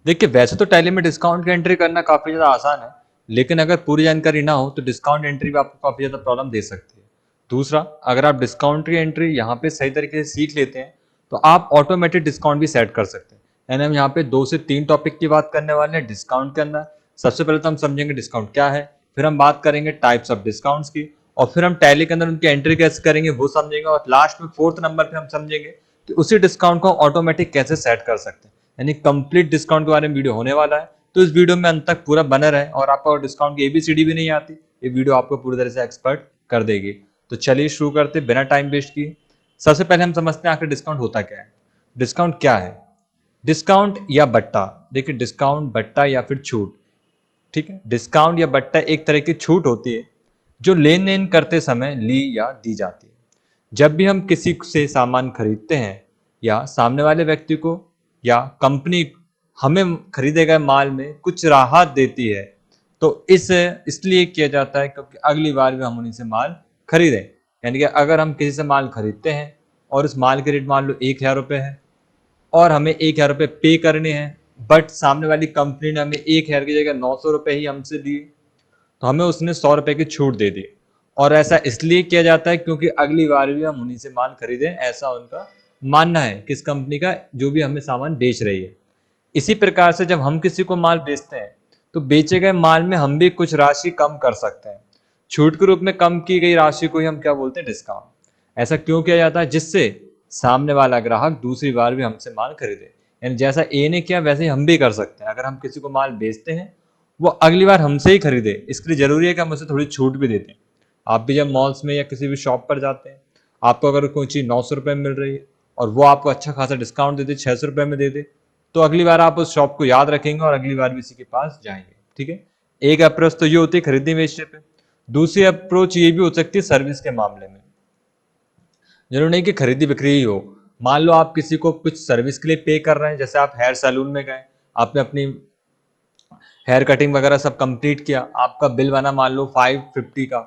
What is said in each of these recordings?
देखिए वैसे तो टैली में डिस्काउंट की एंट्री करना काफ़ी ज़्यादा आसान है, लेकिन अगर पूरी जानकारी ना हो तो डिस्काउंट एंट्री भी आपको काफ़ी ज़्यादा प्रॉब्लम दे सकती है। दूसरा, अगर आप डिस्काउंट की एंट्री यहाँ पे सही तरीके से सीख लेते हैं तो आप ऑटोमेटिक डिस्काउंट भी सेट कर सकते हैं। यानी हम यहाँ पे 2 से 3 टॉपिक की बात करने वाले हैं डिस्काउंट के अंदर। सबसे पहले तो हम समझेंगे डिस्काउंट क्या है, फिर हम बात करेंगे टाइप्स ऑफ डिस्काउंट्स की, और फिर हम टैली के अंदर उनकी एंट्री कैसे करेंगे वो समझेंगे, और लास्ट में 4th नंबर पे हम समझेंगे कि उसी डिस्काउंट को ऑटोमेटिक कैसे सेट कर सकते हैं। यानी कंप्लीट डिस्काउंट के बारे में वीडियो होने वाला है, तो इस वीडियो में अंत तक पूरा बना रहे। और आपको डिस्काउंट की एबीसीडी भी नहीं आती, ये वीडियो आपको पूरी तरह से एक्सपर्ट कर देगी। तो चलिए शुरू करते बिना टाइम वेस्ट किए। सबसे पहले हम समझते हैं आखिर डिस्काउंट होता क्या है। डिस्काउंट क्या है? डिस्काउंट या बट्टा, देखिए डिस्काउंट, बट्टा या फिर छूट, ठीक है। डिस्काउंट या बट्टा एक तरह की छूट होती है जो लेन देन करते समय ली या दी जाती है। जब भी हम किसी से सामान खरीदते हैं या सामने वाले व्यक्ति को या कंपनी हमें खरीदे गए माल में कुछ राहत देती है, तो इसे इसलिए किया जाता है क्योंकि अगली बार भी हम उन्हीं से माल खरीदें। यानी कि अगर हम किसी से माल खरीदते हैं और उस माल के रेट मान लो 1,000 रुपये है और हमें 1,000 रुपये पे करने हैं, बट सामने वाली कंपनी ने हमें 1,000 की जगह 900 रुपये ही हमसे दिए, तो हमें उसने 100 रुपये की छूट दे दी। और ऐसा इसलिए किया जाता है क्योंकि अगली बार भी हम उन्हीं से माल खरीदें, ऐसा उनका मानना है, किस कंपनी का, जो भी हमें सामान बेच रही है। इसी प्रकार से जब हम किसी को माल बेचते हैं तो बेचे गए माल में हम भी कुछ राशि कम कर सकते हैं। छूट के रूप में कम की गई राशि को ही हम क्या बोलते हैं? डिस्काउंट। ऐसा क्यों किया जाता है? जिससे सामने वाला ग्राहक दूसरी बार भी हमसे माल खरीदे। यानी जैसा ए ने किया वैसे ही हम भी कर सकते हैं। अगर हम किसी को माल बेचते हैं वो अगली बार हमसे ही खरीदे, इसके लिए जरूरी है कि हम उसे थोड़ी छूट भी देते हैं। आप भी जब मॉल्स में या किसी भी शॉप पर जाते हैं, आपको अगर कोई चीज़ 900 रुपये में मिल रही है और वो आपको अच्छा खासा डिस्काउंट दे दे, 600 रुपये में दे दे, तो अगली बार आप उस शॉप को याद रखेंगे और अगली बार भी इसी के पास जाएंगे। ठीक है, एक अप्रोच तो ये होती है खरीदने बेचने पे। दूसरी अप्रोच ये भी हो सकती है सर्विस के मामले में। जरूरी नहीं कि खरीदी बिक्री ही हो। मान लो आप किसी को कुछ सर्विस के लिए पे कर रहे हैं, जैसे आप हेयर सैलून में गए, आपने अपनी हेयर कटिंग वगैरह सब कंप्लीट किया, आपका बिल बना मान लो 550 का,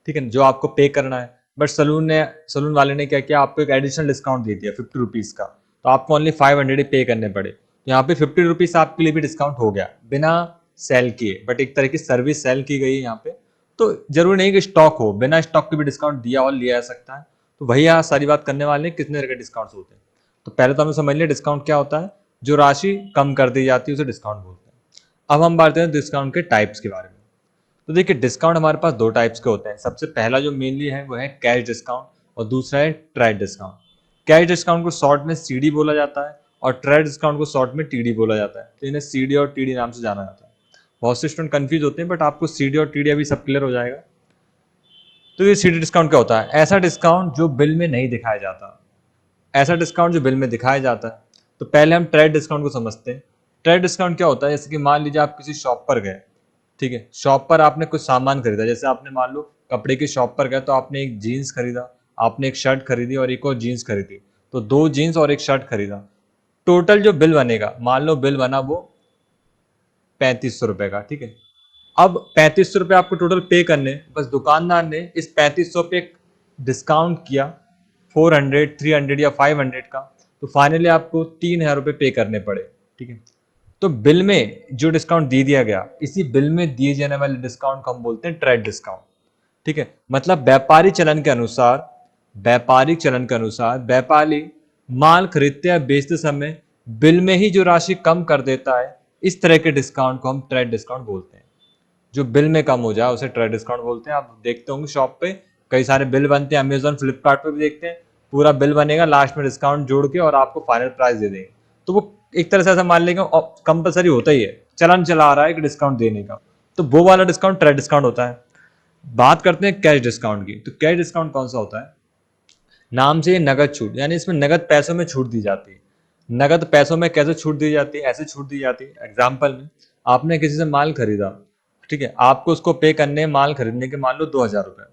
ठीक है, जो आपको पे करना है। बट सलून वाले ने क्या किया, आपको एक एडिशनल डिस्काउंट दे दिया 50 रुपीज़ का, तो आपको ओनली 500 ही पे करने पड़े। तो यहाँ पे 50 रुपीज़ आपके लिए भी डिस्काउंट हो गया बिना सेल किए, बट एक तरह की सर्विस सेल की गई है यहाँ पे। तो जरूरी नहीं कि स्टॉक हो, बिना स्टॉक के भी डिस्काउंट दिया और लिया जा सकता है। तो वही यहाँ सारी बात करने वाले हैं कितने तरह के डिस्काउंट्स होते हैं। तो पहले तो हमें समझ लिया डिस्काउंट क्या होता है, जो राशि कम कर दी जाती है उसे डिस्काउंट बोलते हैं। अब हम बात करें डिस्काउंट के टाइप्स के बारे में। तो देखिए डिस्काउंट हमारे पास 2 टाइप्स के होते हैं। सबसे पहला जो मेनली है वो है कैश डिस्काउंट, और दूसरा है ट्रेड डिस्काउंट। कैश डिस्काउंट को शॉर्ट में सीडी बोला जाता है और ट्रेड डिस्काउंट को शॉर्ट में टीडी बोला जाता है। तो इन्हें सीडी और टीडी नाम से जाना जाता है। बहुत से स्टूडेंट कंफ्यूज होते हैं, बट आपको सीडी और टीडी अभी सब क्लियर हो जाएगा। तो ये सीडी डिस्काउंट क्या होता है? ऐसा डिस्काउंट जो बिल में नहीं दिखाया जाता, ऐसा डिस्काउंट जो बिल में दिखाया जाता है। तो पहले हम ट्रेड डिस्काउंट को समझते हैं। ट्रेड डिस्काउंट क्या होता है? जैसे कि मान लीजिए आप किसी शॉप पर गए, ठीक है, शॉप पर आपने कुछ सामान खरीदा, जैसे आपने मान लो कपड़े की शॉप पर गए तो आपने एक जीन्स खरीदा, आपने एक शर्ट खरीदी और एक और जीन्स खरीदी, तो 2 जीन्स और एक शर्ट खरीदा। टोटल जो बिल बनेगा, मान लो बिल बना वो 3500 रुपए का, ठीक है। अब 3500 रुपये आपको टोटल पे करने, बस दुकानदार ने इस 3500 पे डिस्काउंट किया 400, 300 या 500 का, तो फाइनली आपको 3,000 रुपये पे करने पड़े, ठीक है। तो बिल में जो डिस्काउंट दे दिया गया, इसी बिल में दिए जाने वाले डिस्काउंट को हम बोलते हैं ट्रेड डिस्काउंट, ठीक है। मतलब व्यापारी चलन के अनुसार व्यापारी माल खरीदते या बेचते समय बिल में ही जो राशि कम कर देता है, इस तरह के डिस्काउंट को हम ट्रेड डिस्काउंट बोलते हैं। जो बिल में कम हो जाए उसे ट्रेड डिस्काउंट बोलते हैं। आप देखते होंगे शॉप पे कई सारे बिल बनते हैं, अमेजोन फ्लिपकार्ट पे भी देखते हैं, पूरा बिल बनेगा, लास्ट में डिस्काउंट जोड़ के और आपको फाइनल प्राइस दे देंगे। तो वो एक तरह से ऐसा मान लेंगे कंपलसरी होता ही है, चलन चला आ रहा है कि डिस्काउंट देने का, तो वो वाला डिस्काउंट ट्रेड डिस्काउंट होता है। बात करते हैं कैश डिस्काउंट की। तो कैश डिस्काउंट कौन सा होता है? नाम से नगद छूट, यानी इसमें नगद पैसों में छूट दी जाती है। नगद पैसों में कैसे छूट दी जाती है? ऐसे छूट दी जाती है, एग्जाम्पल में आपने किसी से माल खरीदा, ठीक है, आपको उसको पे करने, माल खरीदने के मान लो 2,000 रुपये,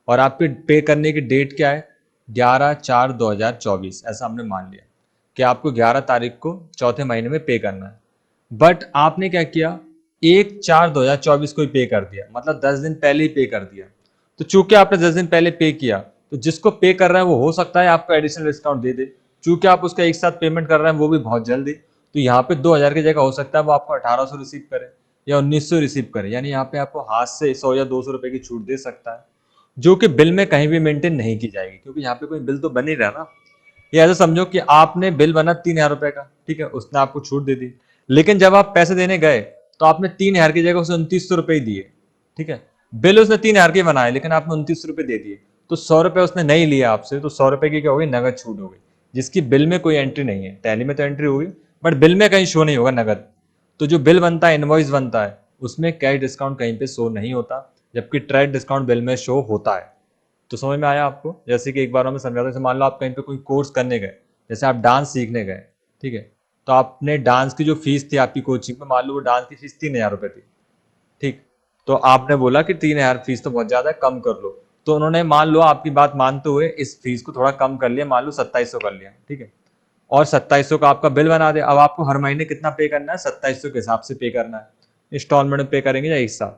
और आपकी पे करने की डेट क्या है? 11/4/2024, ऐसा हमने मान लिया कि आपको 11 तारीख को चौथे महीने में पे करना है। बट आपने क्या किया, 1/4/2024 को ही पे कर दिया, मतलब 10 दिन पहले ही पे कर दिया। तो चूंकि आपने 10 दिन पहले पे किया, तो जिसको पे कर रहा है वो हो सकता है आपको एडिशनल डिस्काउंट दे दे। चूंकि आप उसका एक साथ पेमेंट कर रहे हैं, वो भी बहुत जल्दी, तो यहाँ पे 2000 की जगह हो सकता है वो आपको 1800 रिसीव करे या 1900 रिसीव करे, यानी यहाँ पे आपको हाथ से 100 या 200 रुपए की छूट दे सकता है, जो कि बिल में कहीं भी मेंटेन नहीं की जाएगी, क्योंकि यहाँ पे कोई बिल तो बन ही रहा ना। ये ऐसा समझो कि आपने बिल बना 3000 रुपए का, ठीक है, उसने आपको छूट दे दी, लेकिन जब आप पैसे देने गए तो आपने 3000 की जगह उसे 2900 रुपए ही दिए, ठीक है। बिल उसने 3000 के बनाए लेकिन आपने 29 रुपए दे दिए, तो 100 रुपए उसने नहीं लिया आपसे, तो 100 रुपए की क्या होगी, नगद छूट हो गई, जिसकी बिल में कोई एंट्री नहीं है। टैली में तो एंट्री होगी बट बिल में कहीं शो नहीं होगा नगद। तो जो बिल बनता है, इनवॉइस बनता है, उसमें कैश डिस्काउंट कहीं पे शो नहीं होता, जबकि ट्रेड डिस्काउंट बिल में शो होता है। तो समझ में आया आपको? जैसे कि एक बार हमें समझाते, जैसे मान लो आप कहीं पे कोई कोर्स करने गए, जैसे आप डांस सीखने गए, ठीक है, तो आपने डांस की जो फीस थी आपकी कोचिंग में, मान लो वो डांस की फीस 3000 रुपए थी, ठीक, तो आपने बोला कि 3000 फीस तो बहुत ज्यादा है, कम कर लो। तो उन्होंने मान लो आपकी बात मानते हुए इस फीस को थोड़ा कम कर लिया, मान लो 2700 कर लिया, ठीक है, और 2700 का आपका बिल बना दे। अब आपको हर महीने कितना पे करना है, 2700 के हिसाब से पे करना है, इंस्टॉलमेंट में पे करेंगे या एक साथ,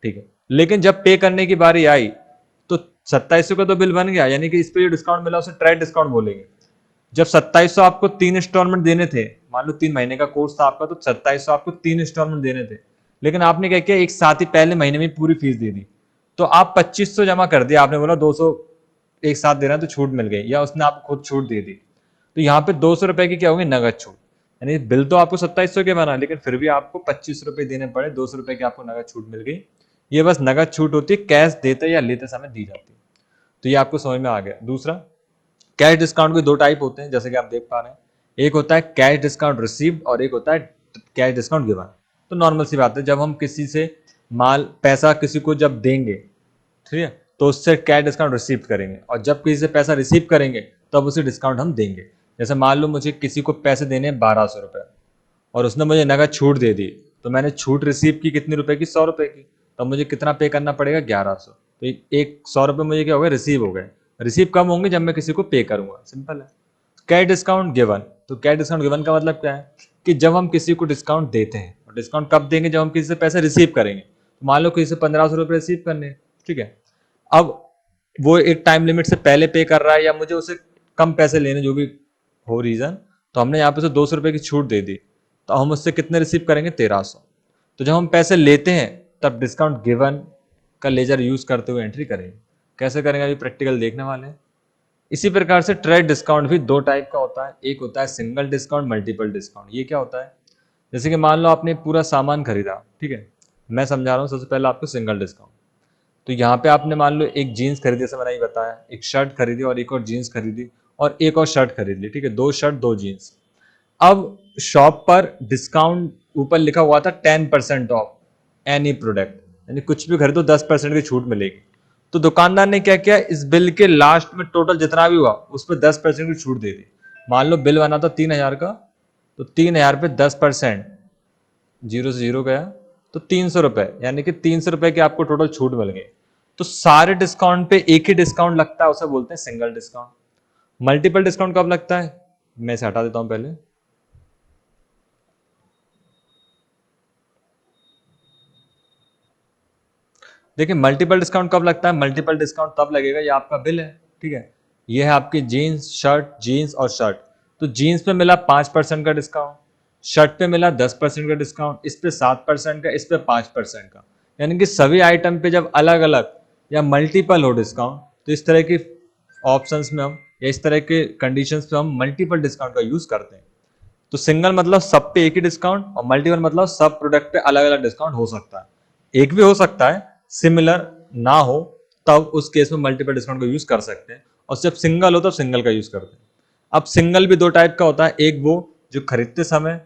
ठीक है। लेकिन जब पे करने की बारी आई तो 2700 का तो बिल बन गया, यानी कि इस पे जो डिस्काउंट मिला उसे ट्रेड डिस्काउंट बोलेंगे। जब 2700 आपको 3 इंस्टॉलमेंट देने थे, मान लो 3 महीने का कोर्स था आपका, तो 2700 आपको 3 इंस्टॉलमेंट देने थे, लेकिन आपने क्या किया, एक साथ ही पहले महीने में पूरी फीस दे दी, तो आप 2500 जमा कर दिया, आपने बोला 200 एक साथ देना है तो छूट मिल गई, या उसने आपको खुद छूट दे दी। तो यहाँ पे 200 रुपए की क्या होगी, नगद छूट। यानी बिल तो आपको 2700 के बना, लेकिन फिर भी आपको 25 रुपए देने पड़े, 200 रुपए की आपको नगद छूट मिल गई। ये बस नगद छूट होती है, कैश देते या लेते समय दी जाती है। तो ये आपको समझ में आ गया। दूसरा, कैश डिस्काउंट के दो टाइप होते हैं, जैसे कि आप देख पा रहे हैं, एक होता है कैश डिस्काउंट रिसीव्ड और एक होता है कैश डिस्काउंट गिवन। तो नॉर्मल सी बात है, जब हम किसी से माल पैसा किसी को जब देंगे, ठीक है, तो उससे कैश डिस्काउंट रिसीव करेंगे, और जब किसी से पैसा रिसीव करेंगे तब उसे डिस्काउंट हम देंगे। जैसे मान लो मुझे किसी को पैसे देने 1200 रुपए और उसने मुझे नगद छूट दे दी, तो मैंने छूट रिसीव की कितने रुपए की, 100 रुपए की, तब मुझे कितना पे करना पड़ेगा, 1100। तो एक 100 रुपए मुझे क्या हो गए, रिसीव हो गए। रिसीव कम होंगे जब मैं किसी को पे करूंगा, सिंपल है। कैश डिस्काउंट गिवन, तो कैश डिस्काउंट गिवन का मतलब क्या है, कि जब हम किसी को डिस्काउंट देते हैं, और डिस्काउंट कब देंगे, जब हम किसी से पैसे रिसीव करेंगे। तो मान लो किसी से 1500 रुपये रिसीव करने हैं, ठीक है, अब वो एक टाइम लिमिट से पहले पे कर रहा है या मुझे उसे कम पैसे लेने, जो भी हो रीजन, तो हमने यहाँ पे से 200 रुपए की छूट दे दी, तो हम उससे कितने रिसीव करेंगे, 1300। तो जब हम पैसे लेते हैं तब डिस्काउंट गिवन का लेजर यूज करते हुए एंट्री करेंगे। कैसे करेंगे अभी प्रैक्टिकल देखने वाले हैं। इसी प्रकार से ट्रेड डिस्काउंट भी दो टाइप का होता है, एक होता है सिंगल डिस्काउंट, मल्टीपल डिस्काउंट। ये क्या होता है, जैसे कि मान लो आपने पूरा सामान खरीदा, ठीक है, मैं समझा रहा हूँ, सबसे पहले आपको सिंगल डिस्काउंट। तो यहाँ पे आपने मान लो एक जीन्स खरीदी, जैसे मैंने ये बताया, एक शर्ट खरीदी और एक और जीन्स खरीदी, और एक और शर्ट खरीद ली, ठीक है, दो शर्ट दो जीन्स। अब शॉप पर डिस्काउंट ऊपर लिखा हुआ था 10% ऑफ एनी प्रोडक्ट, यानी कुछ भी खरीदो 10% की छूट मिलेगी। तो दुकानदार ने क्या किया, इस बिल के लास्ट में टोटल जितना भी हुआ उस पर 10% की छूट दे दी। मान लो बिल बना था 3000 का, तो 3000 पे 10%, जीरो से जीरो गया, तो 300 रुपए, यानी कि 300 रुपए की आपको टोटल छूट मिल गई। तो सारे डिस्काउंट पे एक ही डिस्काउंट लगता है, उसे बोलते हैं सिंगल डिस्काउंट। मल्टीपल डिस्काउंट कब लगता है, मैं इसे हटा देता हूं पहले। देखिए मल्टीपल डिस्काउंट कब लगता है, मल्टीपल डिस्काउंट तब लगेगा, ये आपका बिल है, ठीक है, ये है आपकी जीन्स शर्ट, जीन्स और शर्ट। तो जीन्स पे मिला 5% का डिस्काउंट, शर्ट पे मिला 10% का डिस्काउंट, इस पे 7% का, इस पे 5% का। यानी कि सभी आइटम पे जब अलग अलग या मल्टीपल हो डिस्काउंट, तो इस तरह की ऑप्शंस में हम, या इस तरह के कंडीशंस पे हम मल्टीपल डिस्काउंट का यूज करते हैं। तो सिंगल मतलब सब पे एक ही डिस्काउंट, और मल्टीपल मतलब सब प्रोडक्ट पे अलग अलग डिस्काउंट हो सकता है। एक भी हो सकता है, सिमिलर ना हो, तब उस केस में मल्टीपल डिस्काउंट का यूज कर सकते हैं, और जब सिंगल हो तब सिंगल का यूज करते हैं। अब सिंगल भी दो टाइप का होता है, एक वो जो खरीदते समय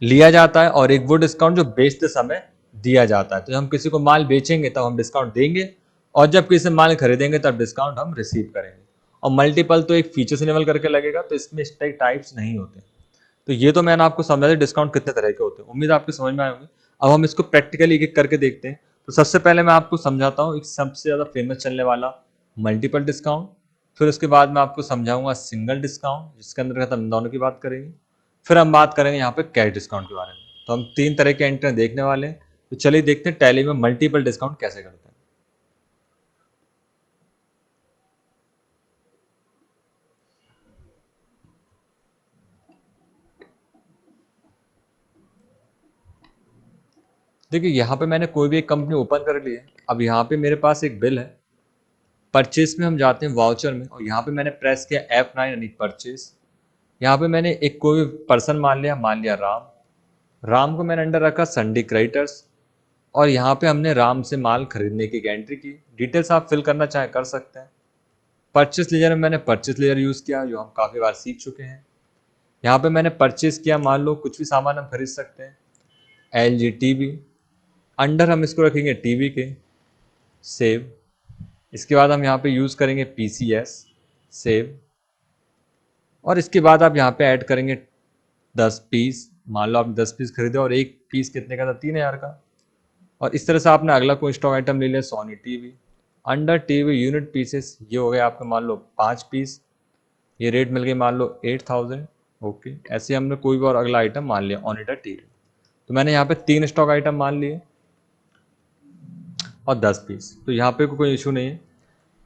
लिया जाता है, और एक वो डिस्काउंट जो बेचते समय दिया जाता है। तो जब हम किसी को माल बेचेंगे तब हम डिस्काउंट देंगे, और जब किसी से माल खरीदेंगे तब डिस्काउंट हम रिसीव करेंगे। और मल्टीपल तो एक फीचर से लेवल करके लगेगा, तो इसमें इस टाइप्स नहीं होते। तो ये तो मैंने आपको समझा दिया डिस्काउंट कितने तरह के होते हैं, उम्मीद आपको समझ में आए होंगे। अब हम इसको प्रैक्टिकली एक एक करके देखते हैं। तो सबसे पहले मैं आपको समझाता हूँ एक सबसे ज्यादा फेमस चलने वाला मल्टीपल डिस्काउंट, फिर उसके बाद मैं आपको समझाऊंगा सिंगल डिस्काउंट, जिसके अंदर हम दोनों की बात करेंगे, फिर हम बात करेंगे यहाँ पे कैश डिस्काउंट के बारे में। तो हम तीन तरह के एंट्री देखने वाले हैं। तो चलिए देखते हैं टैली में मल्टीपल डिस्काउंट कैसे करते हैं। देखिए यहाँ पे मैंने कोई भी एक कंपनी ओपन कर ली है। अब यहाँ पे मेरे पास एक बिल है, परचेस में हम जाते हैं वाउचर में, और यहाँ पे मैंने प्रेस किया F9 यानी परचेस। यहाँ पे मैंने एक कोई पर्सन मान लिया राम। राम को मैंने अंडर रखा संडे क्रेडिटर्स, और यहाँ पे हमने राम से माल खरीदने की एंट्री की। डिटेल्स आप फिल करना चाहे कर सकते हैं। परचेस लेजर में मैंने परचेस लेजर यूज़ किया, जो हम काफ़ी बार सीख चुके हैं। यहाँ पे मैंने परचेस किया, मान लो कुछ भी सामान हम खरीद सकते हैं, LG टीवी, अंडर हम इसको रखेंगे टीवी के, सेव। इसके बाद हम यहाँ पे यूज़ करेंगे PCS, सेव। और इसके बाद आप यहाँ पे ऐड करेंगे 10 पीस। मान लो आप 10 पीस खरीदे और एक पीस कितने का था, 3000 का। और इस तरह से आपने अगला कोई स्टॉक आइटम ले लिया, Sony TV, under TV unit pieces, ये हो गया आपका मान लो 5 पीस, ये रेट मिल गई मान लो 8000। ओके, ऐसे हमने कोई भी और अगला आइटम मान लिया, ऑनिटर टीवी। तो मैंने यहाँ पे 3 स्टॉक आइटम मान लिए और 10 पीस, तो यहाँ पे कोई इशू नहीं है।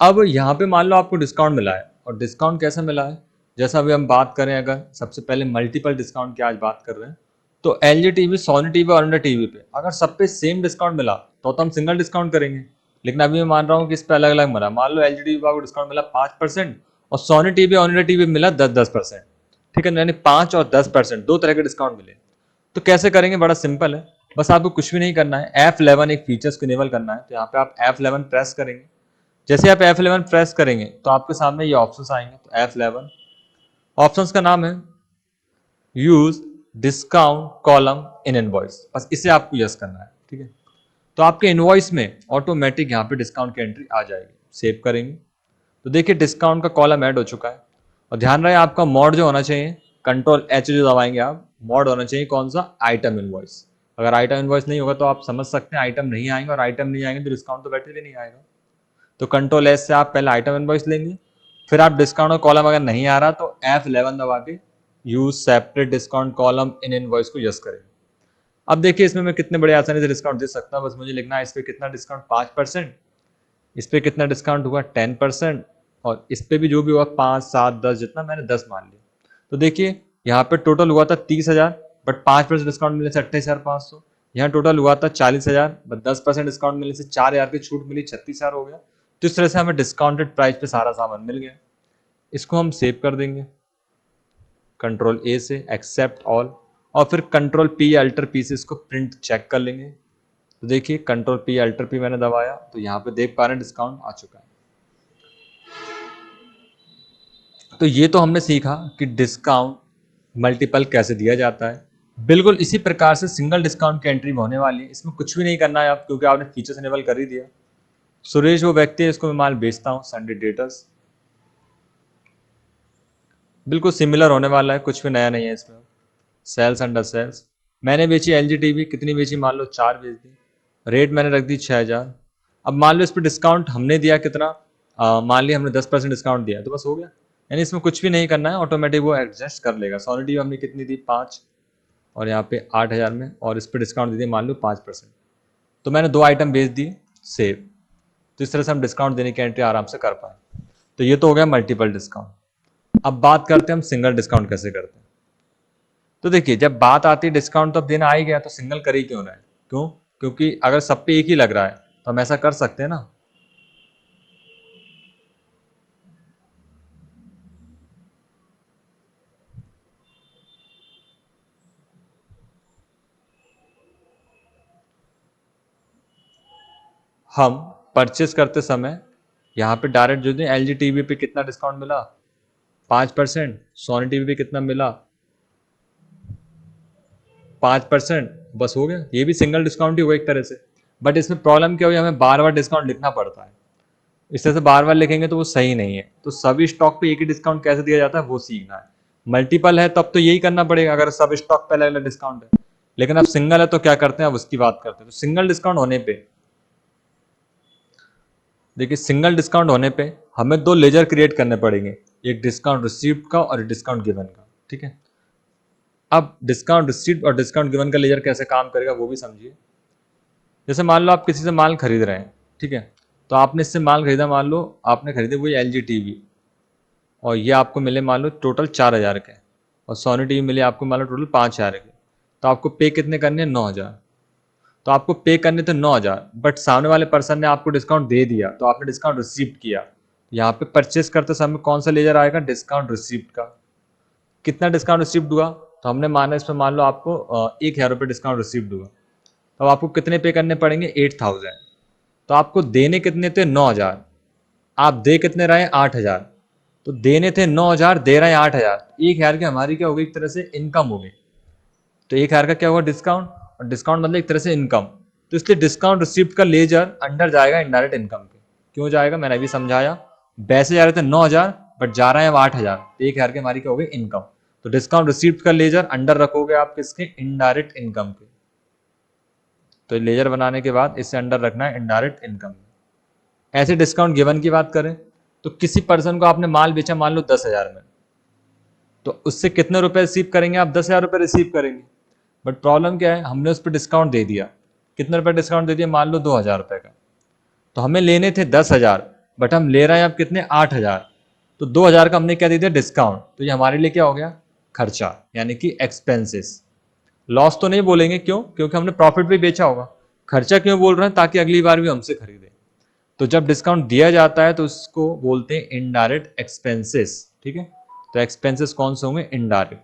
अब यहाँ पे मान लो आपको डिस्काउंट मिला है, और डिस्काउंट कैसे मिला है, जैसा अभी हम बात करें, अगर सबसे पहले मल्टीपल डिस्काउंट की आज बात कर रहे हैं, तो LG टीवी, सोनी टीवी और अंडर टीवी पे अगर सब पे सेम डिस्काउंट मिला तो हम सिंगल डिस्काउंट करेंगे। लेकिन अभी मैं मान रहा हूँ कि इस पे अलग अलग मिला। मान लो LG टीवी को डिस्काउंट मिला 5% और सोनी टीवी और अंडर टीवी मिला 10%। ठीक है, यानी 5 और 10% दो तरह के डिस्काउंट मिले। तो कैसे करेंगे, बड़ा सिंपल है, बस आपको कुछ भी नहीं करना है, F11 एक फीचर्स को इनेबल करना है। तो यहाँ पे आप F11 प्रेस करेंगे। जैसे आप F11 प्रेस करेंगे तो आपके सामने ये ऑप्शंस आएंगे। तो F11 ऑप्शंस का नाम है use discount column in invoice, बस इसे आपको यस करना है। ठीक है, तो आपके इनवॉइस में ऑटोमेटिक यहाँ पे डिस्काउंट की एंट्री आ जाएगी। सेव करेंगे तो देखिए डिस्काउंट का कॉलम ऐड हो चुका है। और ध्यान रहे आपका मोड जो होना चाहिए, Ctrl+H जो दबाएंगे आप, मोड होना चाहिए कौन सा, आइटम इनवॉइस। अगर आइटम इनवॉइस नहीं होगा तो आप समझ सकते हैं आइटम नहीं आएंगे, और आइटम नहीं आएंगे तो डिस्काउंट तो बैठे भी नहीं आएगा। तो Ctrl+S से आप पहले आइटम इनवॉइस लेंगे, फिर आप डिस्काउंट का कॉलम अगर नहीं आ रहा तो F11 दबा के use separate discount column in invoice को यस करेंगे। अब देखिए इसमें मैं कितने बड़े आसानी से डिस्काउंट दे सकता हूँ, बस मुझे लिखना है इस पर कितना डिस्काउंट, 5%, इस पर कितना डिस्काउंट हुआ 10%, और इस पर भी जो भी हुआ 5, 7, 10, जितना मैंने 10 मान लिया। तो देखिए यहाँ पे टोटल हुआ था 30,000, बट 5% डिस्काउंट मिलने से 28,500। यहाँ टोटल हुआ था 40,000, बट 10% डिस्काउंट मिलने से 4,000 की छूट मिली, 36,000 हो गया। तो इस तरह से हमें डिस्काउंटेड प्राइस पे सारा सामान मिल गया। इसको हम सेव कर देंगे Ctrl+A से, एक्सेप्ट ऑल, और फिर Ctrl+P अल्टर पी से इसको प्रिंट चेक कर लेंगे। तो देखिए Ctrl+P अल्टर पी मैंने दबाया तो यहाँ पे देख पा रहे हैं डिस्काउंट आ चुका है। तो ये तो हमने सीखा कि डिस्काउंट मल्टीपल कैसे दिया जाता है। बिल्कुल इसी प्रकार से सिंगल डिस्काउंट की एंट्री होने वाली है। इसमें कुछ भी नहीं करना है आप, क्योंकि आपने फीचर्स इनेबल कर ही दिया। सुरेश वो व्यक्ति है, इसको मैं माल बेचता हूँ, संडे डेटर्स, बिल्कुल सिमिलर होने वाला है, कुछ भी नया नहीं है इसमें। सेल्स अंडर सेल्स, मैंने बेची LG टीवी, कितनी बेची, मान लो 4 बेच दी, रेट मैंने रख दी 6,000। अब मान लो इस पर डिस्काउंट हमने दिया कितना, मान लिया हमने 10% डिस्काउंट दिया, तो बस हो गया। यानी इसमें कुछ भी नहीं करना है, ऑटोमेटिक वो एडजस्ट कर लेगा। सोनी टीवी हमने कितनी दी, 5, और यहाँ पे 8,000 में, और इस पर डिस्काउंट दे दिया मान लो 5%। तो मैंने 2 आइटम बेच दिए, सेव। तो इस तरह से हम डिस्काउंट देने की एंट्री आराम से कर पाए। तो ये तो हो गया मल्टीपल डिस्काउंट। अब बात करते हैं हम सिंगल डिस्काउंट कैसे करते हैं। तो देखिए जब बात आती है डिस्काउंट तो अब देना आ ही गया, तो सिंगल कर ही क्यों रहा है, क्यों, क्योंकि अगर सब पे एक ही लग रहा है तो हम ऐसा कर सकते हैं ना। हम परचेस करते समय यहाँ पे डायरेक्ट जो LG टीवी पे कितना डिस्काउंट मिला, 5%, सोनी टीवी पे कितना मिला, 5%, बस हो गया। ये भी सिंगल डिस्काउंट ही हुआ एक तरह से। बट इसमें प्रॉब्लम क्या हुई, हमें बार बार डिस्काउंट लिखना पड़ता है। इस तरह से बार बार लिखेंगे तो वो सही नहीं है। तो सभी स्टॉक पे एक ही डिस्काउंट कैसे दिया जाता है वो सीखना है। मल्टीपल है तब तो यही करना पड़ेगा, अगर सब स्टॉक पे अलग अलग डिस्काउंट है। लेकिन अब सिंगल है तो क्या करते हैं, अब उसकी बात करते हैं। तो सिंगल डिस्काउंट होने पे देखिए, सिंगल डिस्काउंट होने पे हमें 2 लेजर क्रिएट करने पड़ेंगे, एक डिस्काउंट रिसीव्ड का और एक डिस्काउंट गिवन का। ठीक है, अब डिस्काउंट रिसीव्ड और डिस्काउंट गिवन का लेजर कैसे काम करेगा वो भी समझिए। जैसे मान लो आप किसी से माल खरीद रहे हैं, ठीक है, तो आपने इससे माल खरीदा, मान लो आपने खरीदे वही LG टीवी, और ये आपको मिले मान लो टोटल 4,000 के, और सोनी टीवी मिले आपको मान लो टोटल 5,000 के। तो आपको पे कितने करने हैं, 9,000। तो आपको पे करने थे 9,000, बट सामने वाले पर्सन ने आपको डिस्काउंट दे दिया तो आपने डिस्काउंट रिसीव किया। यहाँ पे परचेस करते समय कौन सा लेजर आएगा? डिस्काउंट रिसीव्ड का। कितना डिस्काउंट रिसीव्ड हुआ? तो हमने माना इसमें मान लो आपको 1,000 रुपये डिस्काउंट रिसीव्ड हुआ। तो आपको कितने पे करने पड़ेंगे? 8,000। तो आपको देने कितने थे? 9,000। आप दे कितने रहे? 8,000। तो देने थे 9,000, दे रहे हैं 8,000। 1,000 की हमारी क्या हो गई? एक तरह से इनकम हो गई। तो 1,000 का क्या होगा? डिस्काउंट। और डिस्काउंट मतलब एक तरह से इनकम। तो इसलिए डिस्काउंट रिसिप्ट का लेजर अंडर जाएगा इनडायरेक्ट इनकम के। क्यों जाएगा? मैंने अभी समझाया। वैसे जा रहे थे 9,000, बट जा रहे हैं अब 8,000। तो 1,000 की हमारी क्या हो गई? इनकम। तो डिस्काउंट रिसिप्ट का लेजर अंडर रखोगे आप किसके? इनडायरेक्ट इनकम के। तो लेजर बनाने के बाद इससे अंडर रखना है इनडायरेक्ट इनकम। ऐसे डिस्काउंट गिवन की बात करें तो किसी पर्सन को आपने माल बेचा मान लो 10,000 में, तो उससे कितने रुपए रिसीव करेंगे आप? 10,000 रुपये रिसीव करेंगे। बट प्रॉब्लम क्या है? हमने उस पर डिस्काउंट दे दिया। कितने रुपए डिस्काउंट दे दिया? मान लो 2,000 रुपये का। तो हमें लेने थे 10,000, बट हम ले रहे हैं अब कितने? 8,000। तो 2,000 का हमने क्या दे दिया? डिस्काउंट। तो ये हमारे लिए क्या हो गया? खर्चा, यानी कि एक्सपेंसेस। लॉस तो नहीं बोलेंगे, क्यों? क्योंकि हमने प्रॉफिट भी बेचा होगा। खर्चा क्यों बोल रहे हैं? ताकि अगली बार भी हमसे खरीदे। तो जब डिस्काउंट दिया जाता है तो उसको बोलते हैं इनडायरेक्ट एक्सपेंसेस। ठीक है, तो एक्सपेंसेस कौन से होंगे? इनडायरेक्ट।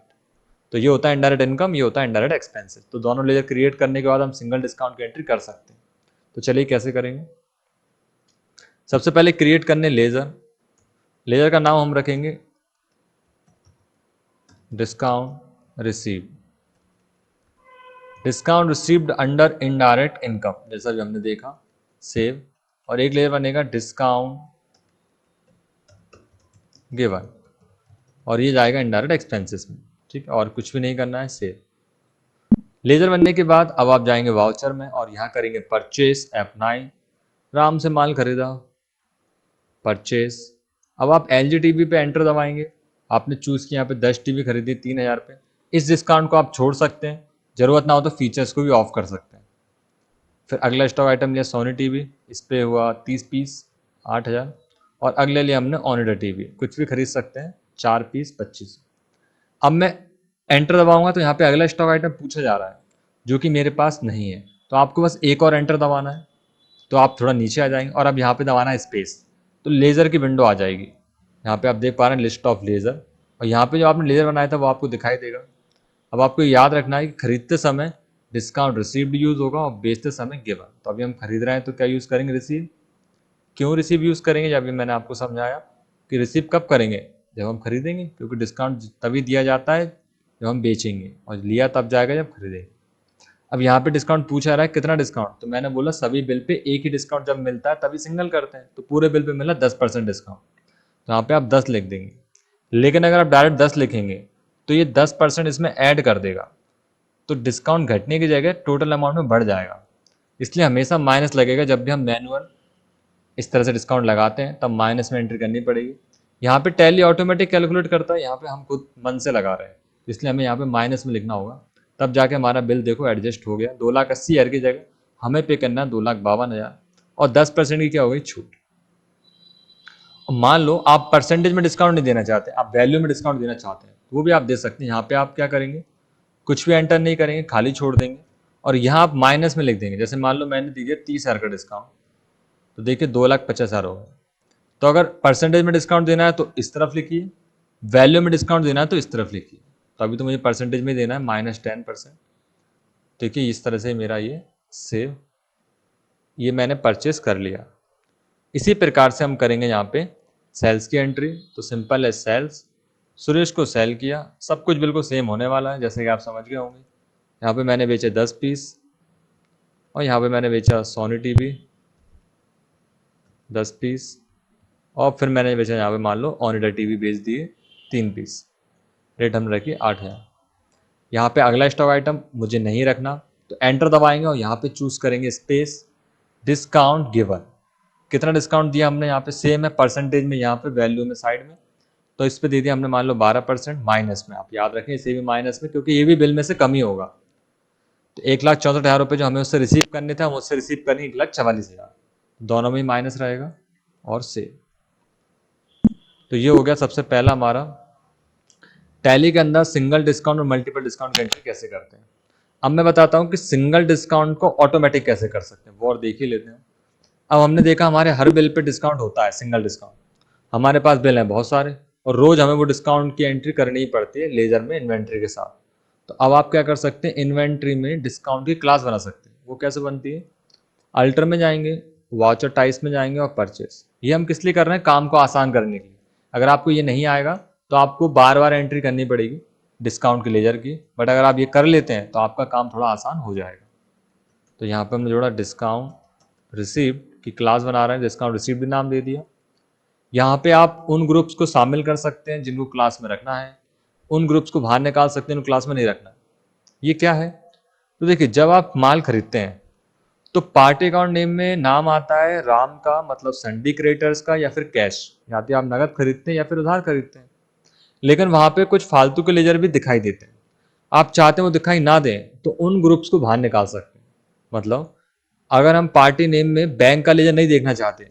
तो ये होता है इनडायरेक्ट इनकम, ये होता है इनडायरेक्ट एक्सपेंसेस। तो दोनों लेजर क्रिएट करने के बाद हम सिंगल डिस्काउंट की एंट्री कर सकते हैं। तो चलिए कैसे करेंगे। सबसे पहले क्रिएट करने लेजर। लेजर का नाम हम रखेंगे discount receive. Discount received under indirect income, जैसा भी हमने देखा। सेव। और एक लेयर बनेगा डिस्काउंट गिवन, और ये जाएगा इनडायरेक्ट एक्सपेंसेस में। ठीक है, और कुछ भी नहीं करना है। सेव। लेजर बनने के बाद अब आप जाएंगे वाउचर में और यहाँ करेंगे परचेस F9। आराम से माल खरीदा, परचेस। अब आप LG टीवी पे एंटर दबाएंगे। आपने चूज़ किया यहाँ पे 10 टीवी खरीदी 3,000 पे। इस डिस्काउंट को आप छोड़ सकते हैं, जरूरत ना हो तो फीचर्स को भी ऑफ कर सकते हैं। फिर अगला स्टॉक आइटम लिया सोनी टीवी, इस पे हुआ 30 पीस 8,000। और अगले लिया हमने ओनिडा टीवी, कुछ भी खरीद सकते हैं, 4 पीस 25। अब मैं एंटर दबाऊंगा तो यहाँ पे अगला स्टॉक आइटम पूछा जा रहा है जो कि मेरे पास नहीं है। तो आपको बस एक और एंटर दबाना है। तो आप थोड़ा नीचे आ जाएंगे और अब यहाँ पे दबाना है स्पेस, तो लेज़र की विंडो आ जाएगी। यहाँ पे आप देख पा रहे हैं लिस्ट ऑफ लेज़र, और यहाँ पे जो आपने लेज़र बनाया था वो आपको दिखाई देगा। अब आपको याद रखना है कि खरीदते समय डिस्काउंट रिसीव्ड यूज़ होगा और बेचते समय गिवन। तो अभी हम खरीद रहे हैं तो क्या यूज़ करेंगे? रिसीव। क्यों रिसीव यूज़ करेंगे? जब भी मैंने आपको समझाया कि रिसीव कब करेंगे? जब हम खरीदेंगे, क्योंकि डिस्काउंट तभी दिया जाता है जब हम बेचेंगे, और लिया तब जाएगा जब खरीदेंगे। अब यहाँ पे डिस्काउंट पूछा रहा है कितना डिस्काउंट, तो मैंने बोला सभी बिल पे एक ही डिस्काउंट जब मिलता है तभी सिंगल करते हैं। तो पूरे बिल पे मिला 10% डिस्काउंट, तो यहाँ पे आप 10 लिख देंगे। लेकिन अगर आप डायरेक्ट 10 लिखेंगे तो ये 10% इसमें ऐड कर देगा, तो डिस्काउंट घटने की जगह टोटल अमाउंट में बढ़ जाएगा। इसलिए हमेशा माइनस लगेगा। जब भी हम मैनुअल इस तरह से डिस्काउंट लगाते हैं तब माइनस में एंट्री करनी पड़ेगी। यहाँ पे टैली ऑटोमेटिक कैलकुलेट करता है, यहाँ पे हम खुद मन से लगा रहे हैं, इसलिए हमें यहाँ पे माइनस में लिखना होगा। तब जाके हमारा बिल देखो एडजस्ट हो गया। 2,80,000 की जगह हमें पे करना है 2,52,000, और 10% की क्या हो गई? छूट। मान लो आप परसेंटेज में डिस्काउंट नहीं देना चाहते, आप वैल्यू में डिस्काउंट देना चाहते हैं, तो वो भी आप दे सकते हैं। यहाँ पे आप क्या करेंगे? कुछ भी एंटर नहीं करेंगे, खाली छोड़ देंगे, और यहाँ आप माइनस में लिख देंगे। जैसे मान लो मैंने दिया 30,000 का डिस्काउंट, तो देखिए 2,50,000 हो गया। तो अगर परसेंटेज में डिस्काउंट देना है तो इस तरफ लिखिए, वैल्यू में डिस्काउंट देना है तो इस तरफ लिखिए। तो अभी तो मुझे परसेंटेज में देना है -10%। देखिए इस तरह से मेरा ये सेव, ये मैंने परचेस कर लिया। इसी प्रकार से हम करेंगे यहाँ पे सेल्स की एंट्री। तो सिंपल है सेल्स, सुरेश को सेल किया। सब कुछ बिल्कुल सेम होने वाला है जैसे कि आप समझ गए होंगे। यहाँ पे मैंने बेचे 10 पीस, और यहाँ पे मैंने बेचा सोनी टीवी 10 पीस, और फिर मैंने बेचा यहाँ पे मान लो ओनिडा टीवी बेच दिए 3 पीस। रेट हमने रखी 8,000। यहाँ पे अगला स्टॉक आइटम मुझे नहीं रखना, तो एंटर दबाएंगे और यहाँ पे चूज करेंगे स्पेस डिस्काउंट गिवन। कितना डिस्काउंट दिया हमने? यहाँ पे सेम है परसेंटेज में, यहाँ पे वैल्यू में साइड में। तो इस पे दे दिया हमने मान लो 12% माइनस में। आप याद रखें इसे भी माइनस में, क्योंकि ये भी बिल में से कम ही होगा। तो 1,64,000 रुपये जो हमें उससे रिसीव करने थे, हम उससे रिसीव करें 1,44,000, दोनों में ही माइनस रहेगा और सेव। तो ये हो गया सबसे पहला हमारा टैली के अंदर सिंगल डिस्काउंट और मल्टीपल डिस्काउंट की एंट्री कैसे करते हैं। अब मैं बताता हूँ कि सिंगल डिस्काउंट को ऑटोमेटिक कैसे कर सकते हैं, वो और देख ही लेते हैं। अब हमने देखा हमारे हर बिल पे डिस्काउंट होता है, सिंगल डिस्काउंट। हमारे पास बिल हैं बहुत सारे और रोज हमें वो डिस्काउंट की एंट्री करनी ही पड़ती है लेजर में इन्वेंट्री के साथ। तो अब आप क्या कर सकते हैं, इन्वेंट्री में डिस्काउंट की क्लास बना सकते हैं। वो कैसे बनती है, अल्टर में जाएंगे, वाचर टाइप्स में जाएंगे और परचेस। ये हम किस लिए कर रहे हैं, काम को आसान करने के लिए। अगर आपको ये नहीं आएगा तो आपको बार बार एंट्री करनी पड़ेगी डिस्काउंट के लेजर की, बट अगर आप ये कर लेते हैं तो आपका काम थोड़ा आसान हो जाएगा। तो यहाँ पे हमने जोड़ा डिस्काउंट रिसीव्ड की क्लास बना रहे हैं, डिस्काउंट रिसीव्ड भी नाम दे दिया। यहाँ पे आप उन ग्रुप्स को शामिल कर सकते हैं जिनको क्लास में रखना है, उन ग्रुप्स को बाहर निकाल सकते हैं, उनको क्लास में नहीं रखना है। ये क्या है, तो देखिए जब आप माल खरीदते हैं तो पार्टी अकाउंट नेम में नाम आता है राम का, मतलब संडी क्रिएटर्स का, या फिर कैश, या तो आप नगद खरीदते हैं या फिर उधार खरीदते हैं। लेकिन वहां पे कुछ फालतू के लेजर भी दिखाई देते हैं, आप चाहते हैं वो दिखाई ना दें तो उन ग्रुप्स को बाहर निकाल सकते हैं। मतलब अगर हम पार्टी नेम में बैंक का लेजर नहीं देखना चाहते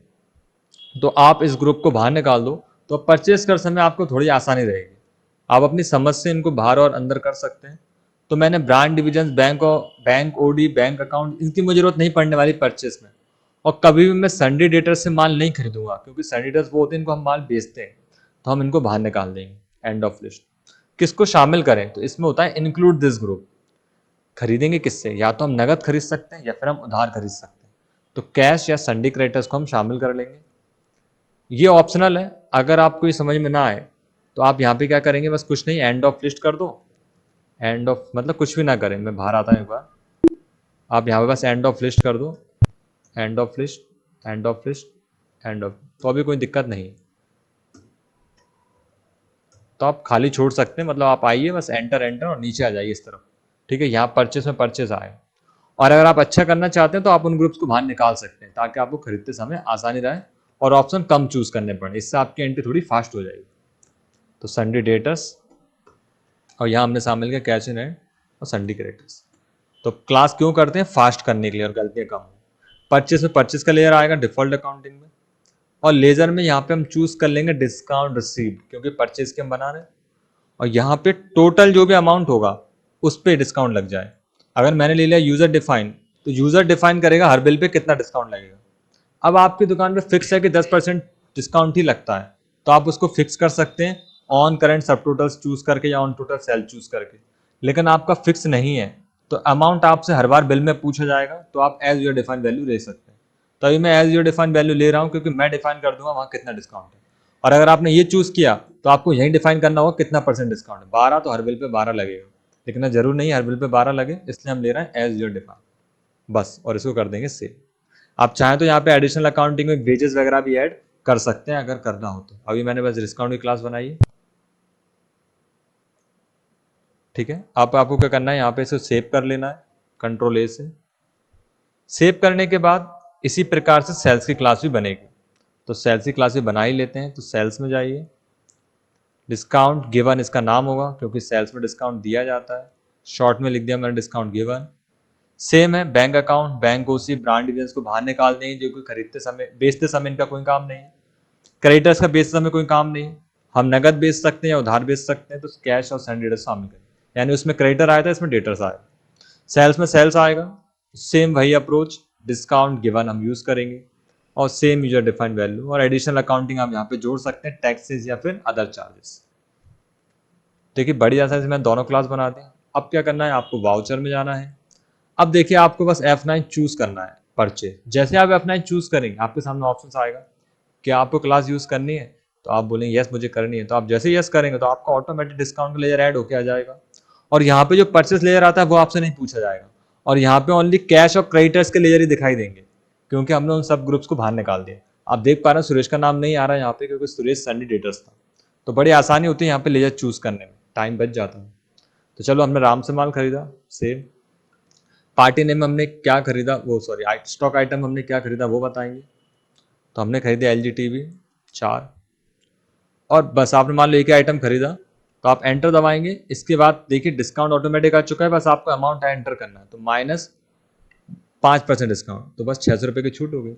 तो आप इस ग्रुप को बाहर निकाल दो, तो परचेस कर समय आपको थोड़ी आसानी रहेगी। आप अपनी समझ से इनको बाहर और अंदर कर सकते हैं। तो मैंने ब्रांड डिविजन, बैंक और बैंक ओडी, बैंक अकाउंट, इनकी मुझे जरूरत नहीं पड़ने वाली परचेस में। और कभी भी मैं संडे डेटर से माल नहीं खरीदूंगा, क्योंकि संडे डेटर्स वो होते हैं इनको हम माल बेचते हैं, तो हम इनको बाहर निकाल देंगे। End of list. किसको शामिल करें, तो इसमें होता है इंक्लूड दिस ग्रुप। खरीदेंगे किससे, या तो हम नगद खरीद सकते हैं या फिर हम उधार खरीद सकते हैं। तो कैश या संडे क्रेडिटर्स को हम शामिल कर लेंगे। ये ऑप्शनल है, अगर आपको ये समझ में ना आए तो आप यहाँ पे क्या करेंगे, बस कुछ नहीं, एंड ऑफ लिस्ट कर दो। एंड ऑफ मतलब कुछ भी ना करें, मैं बाहर आता हूँ एक बार। आप यहाँ पे बस एंड ऑफ लिस्ट कर दो, end of list, end of list, end of, तो अभी कोई दिक्कत नहीं। तो आप खाली छोड़ सकते हैं, मतलब आप आइए बस एंटर एंटर और नीचे आ जाइए इस तरफ। ठीक है, यहाँ परचेस में परचेस आए। और अगर आप अच्छा करना चाहते हैं तो आप उन ग्रुप्स को बाहर निकाल सकते हैं, ताकि आपको खरीदते समय आसानी रहे और ऑप्शन कम चूज करने पड़े, इससे आपकी एंट्री थोड़ी फास्ट हो जाएगी। तो संडे डेटर्स, और यहाँ हमने शामिल किया कैश इन हैंड और संडे क्रेडिटर्स। तो क्लास क्यों करते हैं, फास्ट करने के लिए और गलतियां कम हो। परचेस में परचेस का लेयर आएगा डिफॉल्ट अकाउंटिंग में, और लेजर में यहाँ पे हम चूज कर लेंगे डिस्काउंट रिसीव्ड, क्योंकि परचेस के हम बना रहे हैं। और यहाँ पे टोटल जो भी अमाउंट होगा उस पर डिस्काउंट लग जाए। अगर मैंने ले लिया यूजर डिफाइन, तो यूजर डिफाइन करेगा हर बिल पे कितना डिस्काउंट लगेगा। अब आपकी दुकान पे फिक्स है कि 10% डिस्काउंट ही लगता है, तो आप उसको फिक्स कर सकते हैं ऑन करंट सब टोटल्स चूज करके या ऑन टोटल सेल चूज करके। लेकिन आपका फिक्स नहीं है तो अमाउंट आपसे हर बार बिल में पूछा जाएगा, तो आप एज यूर डिफाइन वैल्यू ले सकते हैं। तभी मैं एज यूर डिफाइन वैल्यू ले रहा हूँ, क्योंकि मैं डिफाइन कर दूंगा वहाँ कितना डिस्काउंट है। और अगर आपने ये चूज किया तो आपको यही डिफाइन करना होगा कितना परसेंट डिस्काउंट है। 12 तो हर बिल पे 12 लगेगा, लेकिन जरूर नहीं हर बिल पे 12 लगे, इसलिए हम ले रहे हैं एज यूर डिफाइन बस, और इसको कर देंगे सेव। आप चाहें तो यहाँ पे एडिशनल अकाउंटिंग में वेजेस वगैरह भी ऐड कर सकते हैं अगर करना हो तो। अभी मैंने बस डिस्काउंट की क्लास बनाई है। ठीक है, आपको क्या करना है, यहाँ पे इसे सेव कर लेना है कंट्रोल ए से। सेव करने के बाद इसी प्रकार से सेल्स की क्लास भी बनेगी। तो सेल्स की क्लास भी बना ही लेते हैं। तो सेल्स में जाइए, डिस्काउंट गिवन इसका नाम होगा, क्योंकि सेल्स में डिस्काउंट दिया जाता है। शॉर्ट में लिख दिया मैंने डिस्काउंट गिवन। सेम है बैंक अकाउंट, बैंक ओसी, ब्रांड डिविजन को बाहर निकाल देंगे, जो कि खरीदते समय बेचते समय इनका कोई काम नहीं है। क्रेडिटर्स का बेचते समय कोई काम नहीं है, हम नगद बेच सकते हैं या उधार बेच सकते हैं। तो कैश और सेंड डेटर्स शामिल करें, यानी उसमें क्रेडिटर आया था, इसमें डेटर्स आएगा। सेल्स में सेल्स आएगा, सेम वही अप्रोच, डिस्काउंट गिवन हम यूज करेंगे और सेम यूजर डिफाइंड वैल्यू। और एडिशनल अकाउंटिंग हम यहाँ पे जोड़ सकते हैं, टैक्सेस या फिर अदर चार्जेस। देखिए बड़ी आसानी से मैंने दोनों क्लास बना दी। अब क्या करना है, आपको वाउचर में जाना है। अब देखिए आपको बस F9 चूज करना है परचेज। जैसे आप F9 चूज करेंगे आपके सामने ऑप्शन आएगा कि आपको क्लास यूज करनी है, तो आप बोलेंगे यस मुझे करनी है। तो आप जैसे यस करेंगे तो आपका ऑटोमेटिक डिस्काउंट लेयर ऐड होकर आ जाएगा। और यहाँ पे जो परचेस लेयर आता है वो आपसे नहीं पूछा जाएगा, और यहाँ पे ओनली कैश और क्रेडिटर्स के लेयर ही दिखाई देंगे, क्योंकि हमने उन सब ग्रुप्स को बाहर निकाल दिया। आप देख पा रहे हैं सुरेश का नाम नहीं आ रहा है यहाँ पे, क्योंकि सुरेश संडे डेटर्स था। तो बड़ी आसानी होती है यहाँ पे लेयर चूज करने में, टाइम बच जाता है। तो चलो हमने राम से माल खरीदा, सेव। पार्टी नेम हमने क्या खरीदा, वो सॉरी स्टॉक आइटम हमने क्या खरीदा वो बताएंगे। तो हमने खरीदा LG TV 4, और बस आपने मान लो एक ही आइटम खरीदा, तो आप एंटर दबाएंगे। इसके बाद देखिए डिस्काउंट ऑटोमेटिक आ चुका है, बस आपको अमाउंट एंटर करना है। तो -5% डिस्काउंट, तो बस 600 रुपये की छूट हो गई।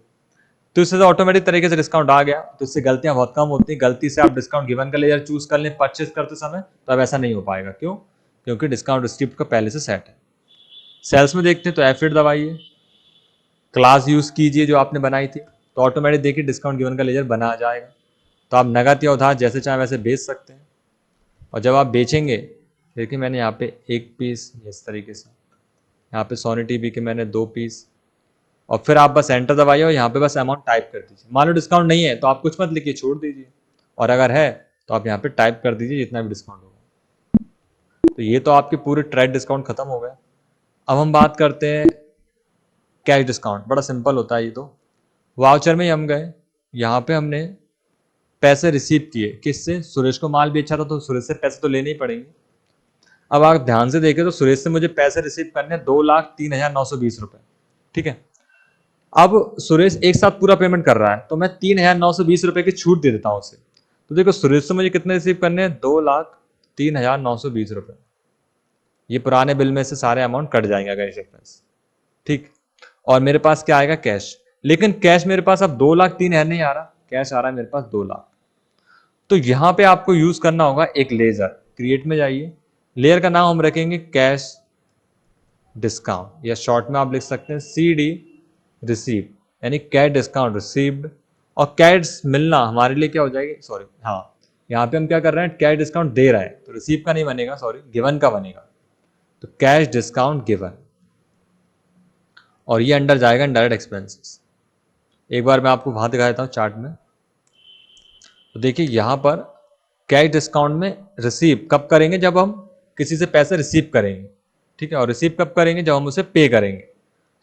तो इससे ऑटोमेटिक तरीके से डिस्काउंट आ गया। तो इससे गलतियां बहुत कम होती हैं। गलती से आप डिस्काउंट गिवन का लेयर चूज कर लें परचेज करते समय, तो अब ऐसा नहीं हो पाएगा। क्यों, क्योंकि डिस्काउंट रिसिप्ट का पहले से सेट है। सेल्स में देखते हैं तो F8 दबाइए, क्लास यूज कीजिए जो आपने बनाई थी, तो ऑटोमेटिक देखिए डिस्काउंट गिवन का लेजर बना आ जाएगा। तो आप नगद या उधार जैसे चाहे वैसे बेच सकते हैं। और जब आप बेचेंगे, देखिए मैंने यहाँ पे 1 पीस इस तरीके से, यहाँ पे सोनी टीवी के मैंने 2 पीस, और फिर आप बस एंटर दबाइए और यहाँ पे बस अमाउंट टाइप कर दीजिए। मान लो डिस्काउंट नहीं है तो आप कुछ मत लिखिए, छोड़ दीजिए, और अगर है तो आप यहाँ पे टाइप कर दीजिए जितना भी डिस्काउंट होगा। तो ये तो आपके पूरे ट्रेड डिस्काउंट खत्म हो गए। अब हम बात करते हैं कैश डिस्काउंट। बड़ा सिंपल होता है ये तो। वाउचर में ही हम गए, यहाँ पे हमने पैसे रिसीव किए, किससे? सुरेश को माल बेचा था तो सुरेश से पैसे तो लेने ही पड़ेंगे। अब आप ध्यान से देखें तो सुरेश से मुझे पैसे रिसीव करने 2,03,920 रुपए, ठीक है। अब सुरेश एक साथ पूरा पेमेंट कर रहा है तो मैं 3,920 रुपए की छूट दे देता हूं उसे। तो देखो सुरेश से मुझे कितने रिसीव करने हैं? 2,03,920 रुपए। ये पुराने बिल में से सारे अमाउंट कट जाएंगे अगर एक्सपेंस, ठीक। और मेरे पास क्या आएगा? कैश। लेकिन कैश मेरे पास अब 2,03,000 नहीं आ रहा, कैश आ रहा है मेरे पास 2 लाख। तो यहां पे आपको यूज करना होगा एक लेजर। क्रिएट में जाइए, लेयर का नाम हम रखेंगे कैश डिस्काउंट, या शॉर्ट में आप लिख सकते हैं CD रिसीव, यानी कैश डिस्काउंट रिसीव्ड। और कैश मिलना हमारे लिए क्या हो जाएगी? सॉरी, हाँ, यहाँ पे हम क्या कर रहे हैं? कैश डिस्काउंट दे रहे हैं तो रिसीव का नहीं बनेगा, सॉरी, गिवन का बनेगा। तो कैश डिस्काउंट गिवन, और ये अंडर जाएगा इनडायरेक्ट एक्सपेंसेस। एक बार मैं आपको वहां दिखा देता हूँ चार्ट में। तो देखिए यहाँ पर कैश डिस्काउंट में रिसीव कब करेंगे? जब हम किसी से पैसे रिसीव करेंगे, ठीक है। और रिसीव कब करेंगे? जब हम उसे पे करेंगे।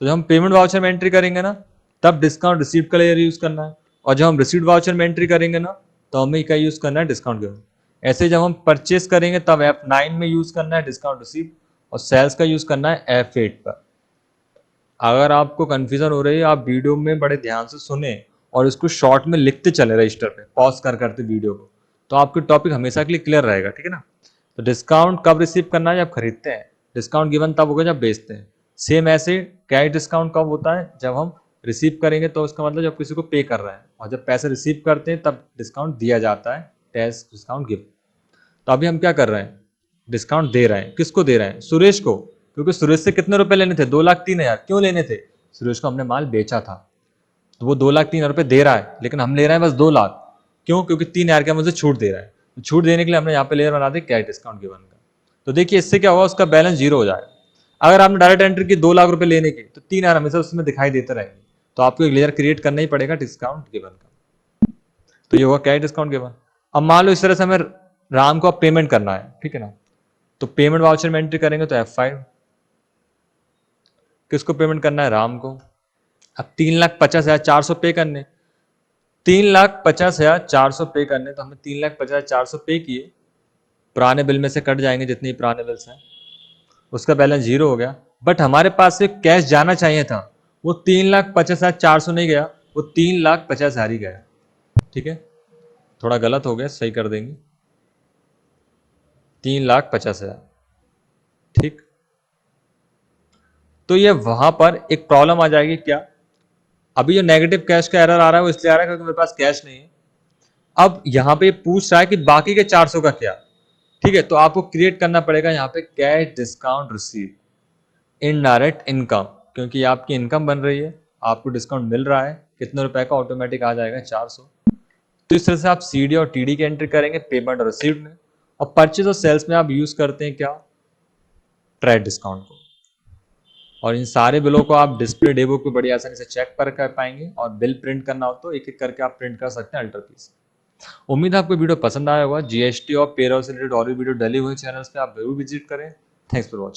तो जब हम पेमेंट वाउचर में एंट्री करेंगे ना, तब डिस्काउंट रिसीव का लेयर यूज करना है। और जब हम रिसीव्ड वाउचर में एंट्री करेंगे ना, तो हमें क्या यूज करना है? Discount given. ऐसे जब हम परचेस करेंगे तब F9 में यूज करना है डिस्काउंट रिसीव, और सेल्स का यूज करना है F8 पर। अगर आपको कंफ्यूजन हो रही है, आप वीडियो में बड़े ध्यान से सुने और इसको शॉर्ट में लिखते चले रजिस्टर पे, पॉज कर करते वीडियो को, तो आपके टॉपिक हमेशा के लिए क्लियर रहेगा, ठीक है ना। तो डिस्काउंट कब रिसीव करना है? जब खरीदते हैं। डिस्काउंट गिवन तब होगा जब बेचते हैं। सेम ऐसे कैश डिस्काउंट कब होता है? जब हम रिसीव करेंगे, तो उसका मतलब जब किसी को पे कर रहे हैं, और जब पैसे रिसीव करते हैं तब डिस्काउंट दिया जाता है, कैश डिस्काउंट गिवन। तो अभी हम क्या कर रहे हैं? डिस्काउंट दे रहे हैं। किसको दे रहे हैं? सुरेश को, क्योंकि सुरेश से कितने रुपए लेने थे? 2,03,000। क्यों लेने थे? सुरेश को हमने माल बेचा था, तो वो 2,03,000 रुपए दे रहा है, लेकिन हम ले रहे हैं बस 2 लाख। क्यों? क्योंकि 3,000 का मुझे छूट दे रहा है। तो छूट देने के लिए हमने यहाँ पे लेयर बना दी कैश डिस्काउंट गिवन का। तो देखिए इससे क्या होगा? उसका बैलेंस 0 हो जाएगा। अगर आपने डायरेक्ट एंट्री की 2 लाख रुपए लेने के, तो 3,000 हमेशा उसमें दिखाई देते रहेंगे। तो आपको एक लेयर क्रिएट करना ही पड़ेगा डिस्काउंट गिवन का। तो ये होगा कैश डिस्काउंट गिवन। अब मान लो इस तरह से हमें राम को अब पेमेंट करना है, ठीक है ना। तो पेमेंट वाउचर में एंट्री करेंगे तो F5। किसको पेमेंट करना है? राम को। अब 3,50,400 पे करने, 3,50,400 पे करने, तो हमने 3,50,400 पे किए। पुराने बिल में से कट जाएंगे जितने पुराने बिल्स हैं, उसका बैलेंस 0 हो गया। बट हमारे पास से कैश जाना चाहिए था, वो 3,50,400 नहीं गया, वो 3,50,000 ही गया, ठीक है। थोड़ा गलत हो गया, सही कर देंगे। 3,50,000, ठीक। तो ये वहां पर एक प्रॉब्लम आ जाएगी। क्या? अभी जो नेगेटिव कैश का एरर आ रहा है वो इसलिए आ रहा है क्योंकि मेरे पास कैश नहीं है। अब यहां पे पूछ रहा है कि बाकी के 400 का क्या, ठीक है। तो आपको क्रिएट करना पड़ेगा यहाँ पे cash discount receive indirect income, क्योंकि ये आपकी इनकम बन रही है, आपको डिस्काउंट मिल रहा है। कितने रुपए का? ऑटोमेटिक आ जाएगा 400। तो इस तरह से आप CD और TD की एंट्री करेंगे पेमेंट और रिसीव्ड में। और परचेज और सेल्स में आप यूज करते हैं क्या? ट्रेड डिस्काउंट को। और इन सारे बिलों को आप डिस्प्ले डेबो को बड़ी आसानी से चेक कर पाएंगे, और बिल प्रिंट करना हो तो एक एक करके आप प्रिंट कर सकते हैं अल्टर पीस। उम्मीद है आपको वीडियो पसंद आया होगा। GST और पेरोल से रिलेटेड और भी वीडियो डली हुई चैनल्स पे आप जरूर विजिट करें। Thanks for watching.